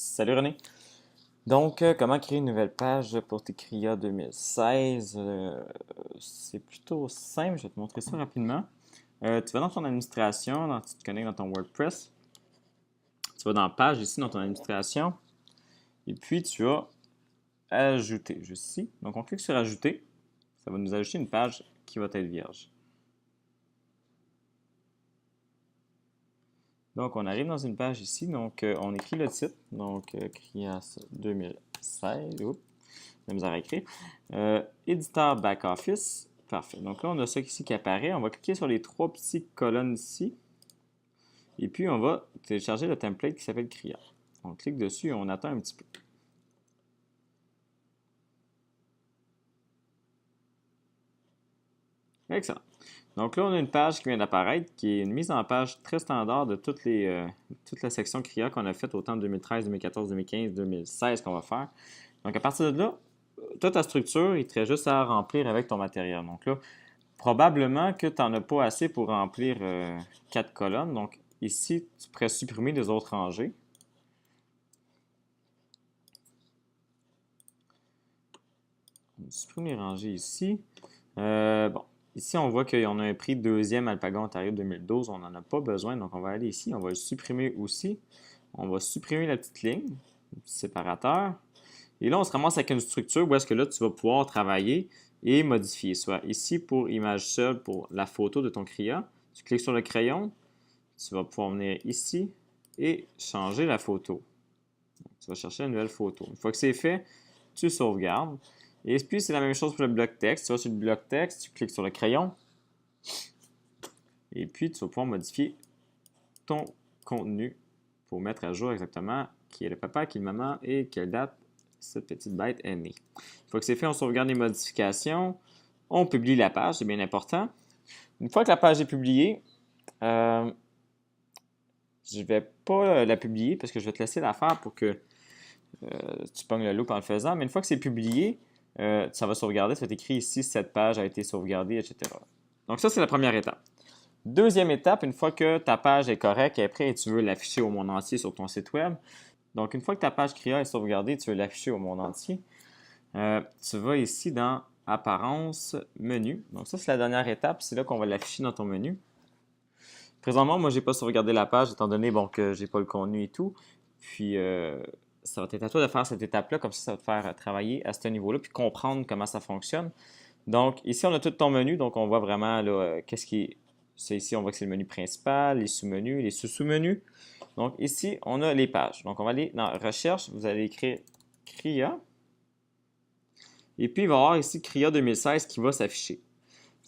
Salut René. Donc, comment créer une nouvelle page pour tes CRIA 2016? C'est plutôt simple, je vais te montrer ça rapidement. Tu vas dans ton administration, tu te connectes dans ton WordPress. Tu vas dans Page ici, dans ton administration. Et puis, tu vas ajouter, juste ici. Donc, on clique sur Ajouter. Ça va nous ajouter une page qui va être vierge. Donc, on arrive dans une page ici. Donc, on écrit le titre. Donc, CRIA 2016. Oups, la misère à écrire. Éditeur back-office. Parfait. Donc là, on a ça ici qui apparaît. On va cliquer sur les trois petites colonnes ici. Et puis, on va télécharger le template qui s'appelle CRIA. On clique dessus et on attend un petit peu. Excellent. Donc là, on a une page qui vient d'apparaître, qui est une mise en page très standard de toute la section CRIA qu'on a faite autant en 2013, 2014, 2015, 2016 qu'on va faire. Donc à partir de là, toute ta structure, il te reste juste à remplir avec ton matériel. Donc là, probablement que tu n'en as pas assez pour remplir 4 colonnes. Donc ici, tu pourrais supprimer les autres rangées. On supprime les rangées ici. Bon, ici, on voit qu'on a un prix deuxième Alpaga Ontario 2012. On n'en a pas besoin, donc on va aller ici. On va le supprimer aussi. On va supprimer la petite ligne, le petit séparateur. Et là, on se ramasse avec une structure où est-ce que là, tu vas pouvoir travailler et modifier. Soit ici pour image seule, pour la photo de ton CRIA. Tu cliques sur le crayon. Tu vas pouvoir venir ici et changer la photo. Donc, tu vas chercher une nouvelle photo. Une fois que c'est fait, tu sauvegardes. Et puis, c'est la même chose pour le bloc texte. Tu vas sur le bloc texte, tu cliques sur le crayon. Et puis, tu vas pouvoir modifier ton contenu pour mettre à jour exactement qui est le papa, qui est le maman et quelle date cette petite bête est née. Une fois que c'est fait, on sauvegarde les modifications. On publie la page, c'est bien important. Une fois que la page est publiée, je ne vais pas la publier parce que je vais te laisser la faire pour que tu pognes le loop en le faisant. Mais une fois que c'est publié, ça va sauvegarder. Ça va être écrit ici, cette page a été sauvegardée, etc. Donc ça, c'est la première étape. Deuxième étape, une fois que ta page est correcte et est prête et tu veux l'afficher au monde entier sur ton site web, donc une fois que ta page CRIA est sauvegardée, tu veux l'afficher au monde entier, tu vas ici dans Apparence, Menu. Donc ça, c'est la dernière étape. C'est là qu'on va l'afficher dans ton menu. Présentement, moi, je n'ai pas sauvegardé la page étant donné que je n'ai pas le contenu et tout. Puis, ça va être à toi de faire cette étape-là. Comme ça va te faire travailler à ce niveau-là puis comprendre comment ça fonctionne. Donc, ici, on a tout ton menu. Donc, on voit vraiment là, qu'est-ce qui est... C'est ici, on voit que c'est le menu principal, les sous-menus, les sous-sous-menus. Donc, ici, on a les pages. Donc, on va aller dans Recherche. Vous allez écrire CRIA. Et puis, il va y avoir ici CRIA 2016 qui va s'afficher.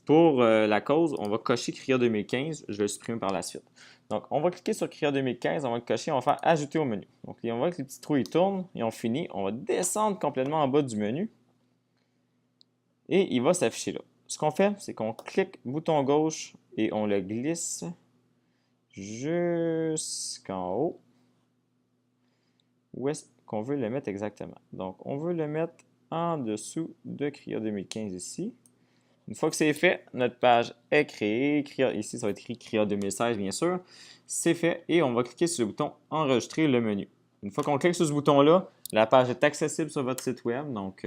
Pour la cause, on va cocher CRIA 2015. Je vais le supprimer par la suite. Donc, on va cliquer sur CRIA 2015. On va le cocher. On va faire Ajouter au menu. Donc, on voit que les petits trous, ils tournent. Et on finit. On va descendre complètement en bas du menu. Et il va s'afficher là. Ce qu'on fait, c'est qu'on clique bouton gauche et on le glisse jusqu'en haut. Où est-ce qu'on veut le mettre exactement? Donc, on veut le mettre en dessous de CRIA 2015 ici. Une fois que c'est fait, notre page est créée. Ici, ça va être écrit CRIA 2016, bien sûr. C'est fait et on va cliquer sur le bouton Enregistrer le menu. Une fois qu'on clique sur ce bouton-là, la page est accessible sur votre site web. Donc,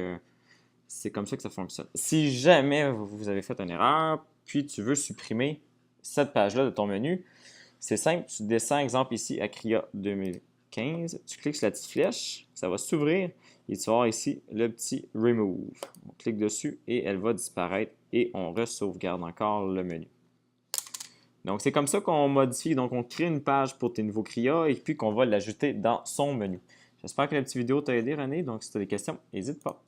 c'est comme ça que ça fonctionne. Si jamais vous avez fait une erreur, puis tu veux supprimer cette page-là de ton menu, c'est simple. Tu descends, exemple ici, à CRIA 2015. Tu cliques sur la petite flèche. Ça va s'ouvrir. Et tu vas voir ici le petit Remove. On clique dessus et elle va disparaître et on re-sauvegarde encore le menu. Donc, c'est comme ça qu'on modifie. Donc, on crée une page pour tes nouveaux CRIA et puis qu'on va l'ajouter dans son menu. J'espère que la petite vidéo t'a aidé, René. Donc, si tu as des questions, n'hésite pas.